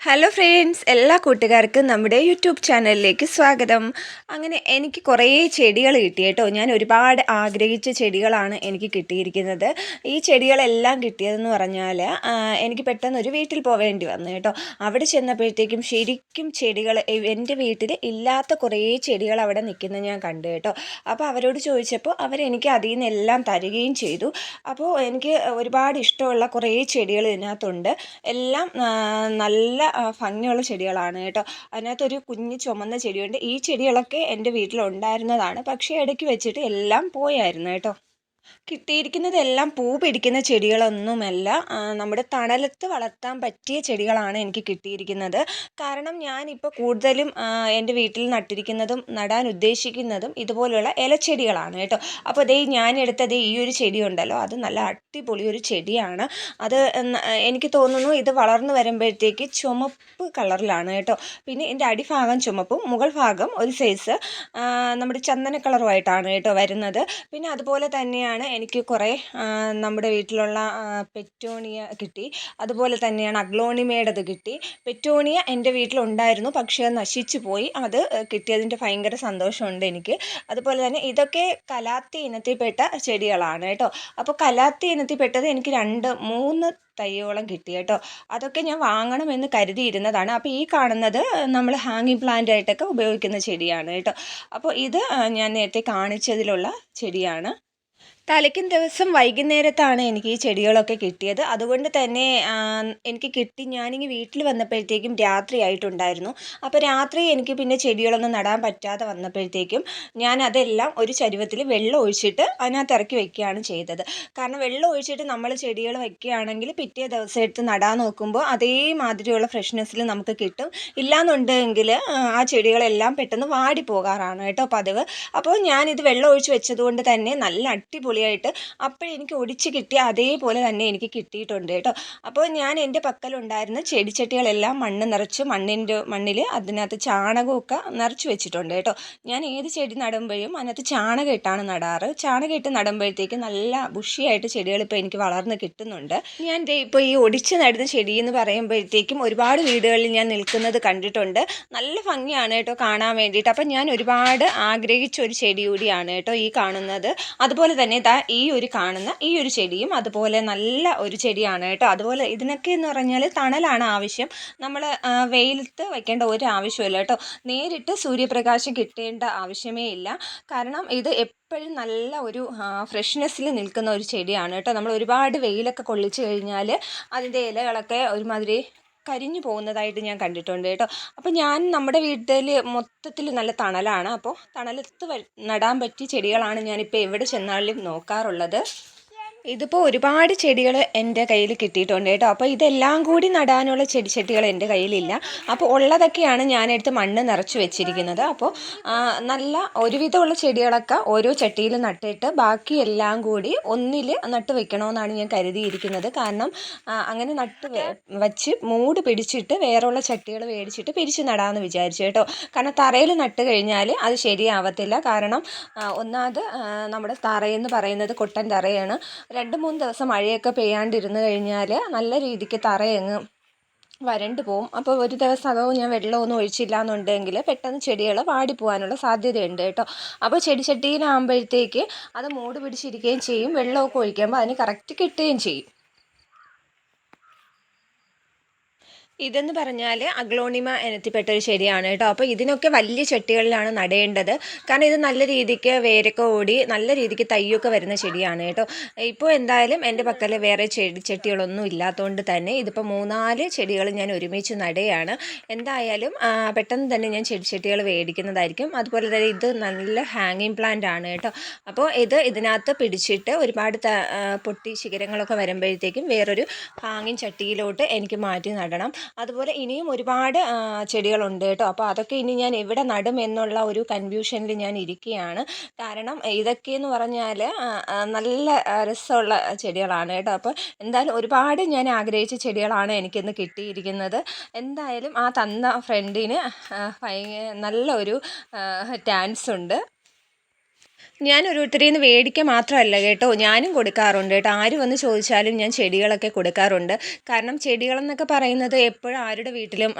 Hello friends, എല്ലാ കൂട്ടുകാർക്കും നമ്മുടെ യൂട്യൂബ് ചാനലിലേക്ക് സ്വാഗതം. അങ്ങനെ എനിക്ക് കുറേ ചെടികൾ കിട്ടി കേട്ടോ. ഞാൻ ഒരുപാട് ആഗ്രഹിച്ച ചെടികളാണ് എനിക്ക് കിട്ടിയിരിക്കുന്നത്. ഈ ചെടികളെല്ലാം കിട്ടിയതെന്ന് പറഞ്ഞാൽ എനിക്ക് പെട്ടെന്നൊരു വീട്ടിൽ പോവേണ്ടി വന്നു കേട്ടോ. അവിടെ ചെന്നപ്പോഴത്തേക്കും ശരിക്കും ചെടികൾ എൻ്റെ വീട്ടിൽ ഇല്ലാത്ത കുറേ ചെടികൾ അവിടെ നിൽക്കുന്നത് ഞാൻ കണ്ടു കേട്ടോ. അപ്പോൾ അവരോട് ചോദിച്ചപ്പോൾ അവരെനിക്ക് അതിൽ നിന്നെല്ലാം തരികയും ചെയ്തു. അപ്പോൾ എനിക്ക് ഒരുപാട് ഇഷ്ടമുള്ള കുറേ ചെടികൾ ഇതിനകത്തുണ്ട്. എല്ലാം നല്ല ഭംഗിയുള്ള ചെടികളാണ് കേട്ടോ. അതിനകത്തൊരു കുഞ്ഞ് ചുമന്ന ചെടിയുണ്ട്. ഈ ചെടികളൊക്കെ എൻ്റെ വീട്ടിലുണ്ടായിരുന്നതാണ്, പക്ഷേ ഇടയ്ക്ക് വെച്ചിട്ട് എല്ലാം പോയായിരുന്നു കേട്ടോ. കിട്ടിയിരിക്കുന്നതെല്ലാം പൂ പിടിക്കുന്ന ചെടികളൊന്നുമല്ല, നമ്മുടെ തണലത്ത് വളർത്താൻ പറ്റിയ ചെടികളാണ് എനിക്ക് കിട്ടിയിരിക്കുന്നത്. കാരണം ഞാനിപ്പോൾ കൂടുതലും എൻ്റെ വീട്ടിൽ നട്ടിരിക്കുന്നതും നടാൻ ഉദ്ദേശിക്കുന്നതും ഇതുപോലെയുള്ള ഇലച്ചെടികളാണ് കേട്ടോ. അപ്പോൾ ഞാനെടുത്തത് ഈ ഒരു ചെടി ഉണ്ടല്ലോ, അത് നല്ല അടിപൊളി ഒരു ചെടിയാണ്. അത് എനിക്ക് തോന്നുന്നു ഇത് വളർന്നു വരുമ്പോഴത്തേക്ക് ചുമപ്പ് കളറിലാണ് കേട്ടോ. പിന്നെ ഇതിൻ്റെ അടിഭാഗം ചുമപ്പും മുകൾ ഭാഗം ഒരു സൈസ് നമ്മുടെ ചന്ദന കളറുമായിട്ടാണ് കേട്ടോ വരുന്നത്. പിന്നെ അതുപോലെ തന്നെയാണ് എനിക്ക് കുറേ നമ്മുടെ വീട്ടിലുള്ള പെറ്റോണിയ കിട്ടി. അതുപോലെ തന്നെയാണ് അഗ്ലോണിമയുടേത് കിട്ടി. പെറ്റോണിയ എൻ്റെ വീട്ടിലുണ്ടായിരുന്നു, പക്ഷേ അത് നശിച്ചു പോയി. അത് കിട്ടിയതിൻ്റെ ഭയങ്കര സന്തോഷമുണ്ട് എനിക്ക്. അതുപോലെ തന്നെ ഇതൊക്കെ കലാത്തി ഇനത്തിൽപ്പെട്ട ചെടികളാണ് കേട്ടോ. അപ്പോൾ കലാത്തി ഇനത്തിൽപ്പെട്ടത് എനിക്ക് 2-3 തൈയോളം കിട്ടി കേട്ടോ. അതൊക്കെ ഞാൻ വാങ്ങണമെന്ന് കരുതിയിരുന്നതാണ്. അപ്പോൾ ഈ കാണുന്നത് നമ്മൾ ഹാങ്ങിങ് പ്ലാന്റ് ആയിട്ടൊക്കെ ഉപയോഗിക്കുന്ന ചെടിയാണ് കേട്ടോ. അപ്പോൾ ഇത് ഞാൻ നേരത്തെ കാണിച്ചതിലുള്ള ചെടിയാണ്. തലേക്കും ദിവസം വൈകുന്നേരത്താണ് എനിക്ക് ഈ ചെടികളൊക്കെ കിട്ടിയത്. അതുകൊണ്ട് തന്നെ എനിക്ക് കിട്ടി ഞാനിങ്ങ് വീട്ടിൽ വന്നപ്പോഴത്തേക്കും രാത്രി ആയിട്ടുണ്ടായിരുന്നു. അപ്പോൾ രാത്രി എനിക്ക് പിന്നെ ചെടികളൊന്നും നടാൻ പറ്റാതെ വന്നപ്പോഴത്തേക്കും ഞാൻ അതെല്ലാം ഒരു ചരുവത്തിൽ വെള്ളം ഒഴിച്ചിട്ട് അതിനകത്ത് ഇറക്കി വെക്കുകയാണ് ചെയ്തത്. കാരണം വെള്ളം ഒഴിച്ചിട്ട് നമ്മൾ ചെടികൾ വയ്ക്കുകയാണെങ്കിൽ പിറ്റേ ദിവസം എടുത്ത് നടാൻ നോക്കുമ്പോൾ അതേമാതിരിയുള്ള ഫ്രഷ്നെസ്സിൽ നമുക്ക് കിട്ടും. ഇല്ലാന്നുണ്ടെങ്കിൽ ആ ചെടികളെല്ലാം പെട്ടെന്ന് വാടി പോകാറാണ് കേട്ടോ പതിവ്. അപ്പോൾ ഞാനിത് വെള്ളം ഒഴിച്ച് വെച്ചതുകൊണ്ട് തന്നെ നല്ല അടിപൊളിയായിട്ട് അപ്പോഴെനിക്ക് ഒടിച്ച് കിട്ടിയ അതേപോലെ തന്നെ എനിക്ക് കിട്ടിയിട്ടുണ്ട് കേട്ടോ. അപ്പോൾ ഞാൻ എൻ്റെ പക്കലുണ്ടായിരുന്ന ചെടിച്ചട്ടികളെല്ലാം മണ്ണ് നിറച്ച് മണ്ണിൽ അതിനകത്ത് ചാണകമൊക്കെ നിറച്ച് വെച്ചിട്ടുണ്ട് കേട്ടോ. ഞാൻ ഏത് ചെടി നടുമ്പോഴും അതിനകത്ത് ചാണകം ഇട്ടാണ് നടാറ്. ചാണകം ഇട്ട് നടുമ്പോഴത്തേക്ക് നല്ല ബുഷിയായിട്ട് ചെടികൾ ഇപ്പോൾ എനിക്ക് വളർന്ന് കിട്ടുന്നുണ്ട്. ഞാൻ ഇപ്പോൾ ഈ ഒടിച്ച് നടുന്ന ചെടി എന്ന് പറയുമ്പോഴത്തേക്കും ഒരുപാട് വീടുകളിൽ ഞാൻ നിൽക്കുന്നത് കണ്ടിട്ടുണ്ട്. നല്ല ഭംഗിയാണ് കേട്ടോ കാണാൻ വേണ്ടിയിട്ട്. അപ്പം ഞാൻ ഒരുപാട് ആഗ്രഹിച്ച ഒരു ചെടി കൂടിയാണ് കേട്ടോ ഈ കാണുന്നത്. അതുപോലെ തന്നെ ഈ ഒരു കാണുന്ന ഈ ഒരു ചെടിയും അതുപോലെ നല്ല ഒരു ചെടിയാണ് കേട്ടോ. അതുപോലെ ഇതിനൊക്കെ എന്ന് പറഞ്ഞാൽ തണലാണ് ആവശ്യം. നമ്മൾ വെയിലത്ത് വയ്ക്കേണ്ട ഒരു ആവശ്യമില്ല കേട്ടോ. നേരിട്ട് സൂര്യപ്രകാശം കിട്ടേണ്ട ആവശ്യമേ ഇല്ല. കാരണം ഇത് എപ്പോഴും നല്ല ഒരു ഫ്രഷ്നെസ്സിൽ നിൽക്കുന്ന ഒരു ചെടിയാണ് കേട്ടോ. നമ്മൾ ഒരുപാട് വെയിലൊക്കെ കൊള്ളിച്ച് കഴിഞ്ഞാൽ അതിൻ്റെ ഇലകളൊക്കെ ഒരുമാതിരി കരിഞ്ഞു പോകുന്നതായിട്ട് ഞാൻ കണ്ടിട്ടുണ്ട് കേട്ടോ. അപ്പോൾ ഞാൻ നമ്മുടെ വീട്ടിൽ മൊത്തത്തിൽ നല്ല തണലാണ്. അപ്പോൾ തണലത്ത് നടാൻ പറ്റിയ ചെടികളാണ് ഞാനിപ്പോൾ എവിടെ ചെന്നാലും നോക്കാറുള്ളത്. ഇതിപ്പോൾ ഒരുപാട് ചെടികൾ എൻ്റെ കയ്യിൽ കിട്ടിയിട്ടുണ്ട് കേട്ടോ. അപ്പോൾ ഇതെല്ലാം കൂടി നടാനുള്ള ചെടിച്ചട്ടികൾ എൻ്റെ കയ്യിലില്ല. അപ്പോൾ ഉള്ളതൊക്കെയാണ് ഞാനെടുത്ത് മണ്ണ് നിറച്ച് വെച്ചിരിക്കുന്നത്. അപ്പോൾ നല്ല ഒരുവിധമുള്ള ചെടികളൊക്കെ ഓരോ ചട്ടിയിൽ നട്ടിട്ട് ബാക്കി എല്ലാം കൂടി ഒന്നിൽ നട്ട് വെക്കണമെന്നാണ് ഞാൻ കരുതിയിരിക്കുന്നത്. കാരണം അങ്ങനെ വച്ച് മൂട് പിടിച്ചിട്ട് വേറെയുള്ള ചട്ടികൾ മേടിച്ചിട്ട് പിരിച്ച് നടാമെന്ന് വിചാരിച്ചു കേട്ടോ. കാരണം തറയിൽ നട്ട് കഴിഞ്ഞാൽ അത് ശരിയാവത്തില്ല. കാരണം ഒന്നാമത് നമ്മുടെ തറയെന്ന് പറയുന്നത് കൊട്ടൻ തറയാണ്. 2-3 ദിവസം മഴയൊക്കെ പെയ്യാണ്ടിരുന്ന് കഴിഞ്ഞാൽ നല്ല രീതിക്ക് തറയങ്ങ് വരണ്ട് പോവും. അപ്പോൾ ഒരു ദിവസം അതോ ഞാൻ വെള്ളമൊന്നും ഒഴിച്ചില്ല എന്നുണ്ടെങ്കിൽ പെട്ടെന്ന് ചെടികൾ വാടിപ്പോകാനുള്ള സാധ്യതയുണ്ട് കേട്ടോ. അപ്പോൾ ചെടിച്ചട്ടിയിലാകുമ്പോഴത്തേക്ക് അത് മൂട് പിടിച്ചിരിക്കുകയും ചെയ്യും. വെള്ളമൊക്കെ ഒഴിക്കുമ്പോൾ അതിന് കറക്റ്റ് കിട്ടുകയും ചെയ്യും. ഇതെന്ന് പറഞ്ഞാൽ അഗ്ലോണിമ ഇനത്തിൽപ്പെട്ട ഒരു ചെടിയാണ് കേട്ടോ. അപ്പോൾ ഇതിനൊക്കെ വലിയ ചട്ടികളിലാണ് നടേണ്ടത്. കാരണം ഇത് നല്ല രീതിക്ക് വേരൊക്കെ ഓടി നല്ല രീതിക്ക് തൈയൊക്കെ വരുന്ന ചെടിയാണ് കേട്ടോ. ഇപ്പോൾ എന്തായാലും എൻ്റെ പക്കൽ വേറെ ചെടിച്ചട്ടികളൊന്നും ഇല്ലാത്തതുകൊണ്ട് തന്നെ ഇതിപ്പോൾ 3-4 ചെടികൾ ഞാൻ ഒരുമിച്ച് നടുകയാണ്. എന്തായാലും പെട്ടെന്ന് തന്നെ ഞാൻ ചെടിച്ചട്ടികൾ മേടിക്കുന്നതായിരിക്കും. അതുപോലെ തന്നെ ഇത് നല്ല ഹാങ്ങിങ് പ്ലാന്റ് ആണ് കേട്ടോ. അപ്പോൾ ഇതിനകത്ത് പിടിച്ചിട്ട് ഒരുപാട് പൊട്ടി ശിഖരങ്ങളൊക്കെ വരുമ്പോഴത്തേക്കും വേറൊരു ഹാങ്ങിങ് ചട്ടിയിലോട്ട് എനിക്ക് മാറ്റി നടണം. അതുപോലെ ഇനിയും ഒരുപാട് ചെടികളുണ്ട് കേട്ടോ. അപ്പോൾ അതൊക്കെ ഇനി ഞാൻ എവിടെ നടും എന്നുള്ള ഒരു കൺഫ്യൂഷനിൽ ഞാൻ ഇരിക്കുകയാണ്. കാരണം ഇതൊക്കെയെന്ന് പറഞ്ഞാൽ നല്ല രസമുള്ള ചെടികളാണ് കേട്ടോ. അപ്പോൾ എന്തായാലും ഒരുപാട് ഞാൻ ആഗ്രഹിച്ച ചെടികളാണ് എനിക്കിന്ന് കിട്ടിയിരിക്കുന്നത്. എന്തായാലും ആ തന്ന ഫ്രണ്ടിന് നല്ല ഒരു താങ്ക്സ് ഉണ്ട്. ഞാൻ ഓരോരുത്തരിൽ നിന്ന് വേടിക്കുക മാത്രമല്ല കേട്ടോ, ഞാനും കൊടുക്കാറുണ്ട് കേട്ടോ. ആര് വന്ന് ചോദിച്ചാലും ഞാൻ ചെടികളൊക്കെ കൊടുക്കാറുണ്ട്. കാരണം ചെടികളെന്നൊക്കെ പറയുന്നത് എപ്പോഴും ആരുടെ വീട്ടിലും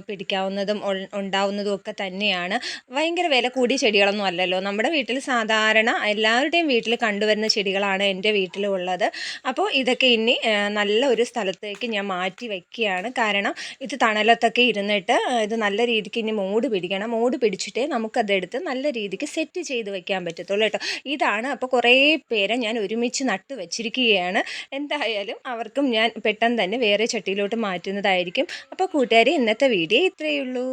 പിടിക്കാവുന്നതും ഉണ്ടാവുന്നതും ഒക്കെ തന്നെയാണ്. ഭയങ്കര വില കൂടിയ ചെടികളൊന്നും അല്ലല്ലോ. നമ്മുടെ വീട്ടിൽ സാധാരണ എല്ലാവരുടെയും വീട്ടിൽ കണ്ടുവരുന്ന ചെടികളാണ് എൻ്റെ വീട്ടിലും ഉള്ളത്. അപ്പോൾ ഇതൊക്കെ ഇനി നല്ല ഒരു സ്ഥലത്തേക്ക് ഞാൻ മാറ്റി വയ്ക്കുകയാണ്. കാരണം ഇത് തണലത്തൊക്കെ ഇരുന്നിട്ട് ഇത് നല്ല രീതിക്ക് ഇനി മൂട് പിടിക്കണം. മൂട് പിടിച്ചിട്ടേ നമുക്കതെടുത്ത് നല്ല രീതിക്ക് സെറ്റ് ചെയ്ത് വെക്കാൻ പറ്റത്തുള്ളൂ കേട്ടോ. ഇതാണ് അപ്പോൾ കുറേ പേരെ ഞാൻ ഒരുമിച്ച് നട്ട് വെച്ചിരിക്കുകയാണ്. എന്തായാലും അവർക്കും ഞാൻ പെട്ടെന്ന് തന്നെ വേറെ ചട്ടിയിലോട്ട് മാറ്റുന്നതായിരിക്കും. അപ്പോൾ കൂട്ടുകാരെ, ഇന്നത്തെ വീഡിയോ ഇത്രയേ ഉള്ളൂ.